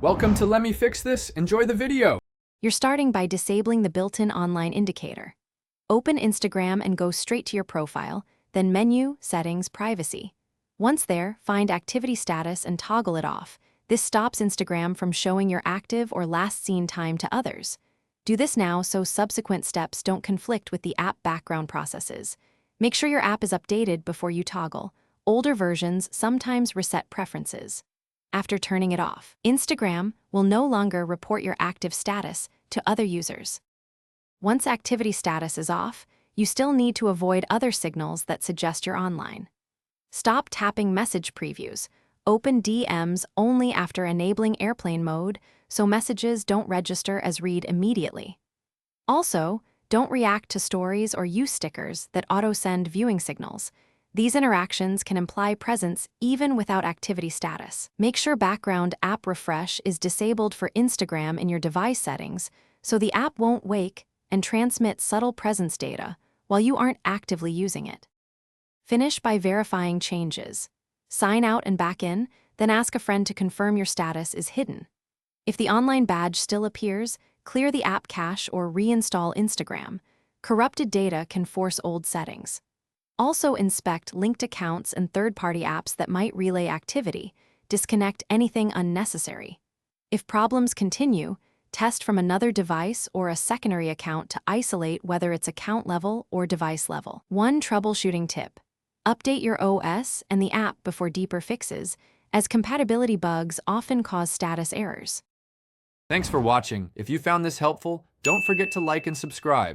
Welcome to Let Me Fix This. Enjoy the video. You're starting by disabling the built-in online indicator. Open Instagram and go straight to your profile, then Menu, Settings, Privacy. Once there, find Activity Status and toggle it off. This stops Instagram from showing your active or last seen time to others. Do this now so subsequent steps don't conflict with the app background processes. Make sure your app is updated before you toggle. Older versions sometimes reset preferences. After turning it off, Instagram will no longer report your active status to other users. Once activity status is off, you still need to avoid other signals that suggest you're online. Stop tapping message previews. Open DMs only after enabling airplane mode so messages don't register as read immediately. Also, don't react to stories or use stickers that auto-send viewing signals. These interactions can imply presence even without activity status. Make sure background app refresh is disabled for Instagram in your device settings so the app won't wake and transmit subtle presence data while you aren't actively using it. Finish by verifying changes. Sign out and back in, then ask a friend to confirm your status is hidden. If the online badge still appears, clear the app cache or reinstall Instagram. Corrupted data can force old settings. Also inspect linked accounts and third-party apps that might relay activity. Disconnect anything unnecessary. If problems continue, test from another device or a secondary account to isolate whether it's account level or device level. One troubleshooting tip: update your OS and the app before deeper fixes, as compatibility bugs often cause status errors. Thanks for watching. If you found this helpful, don't forget to like and subscribe.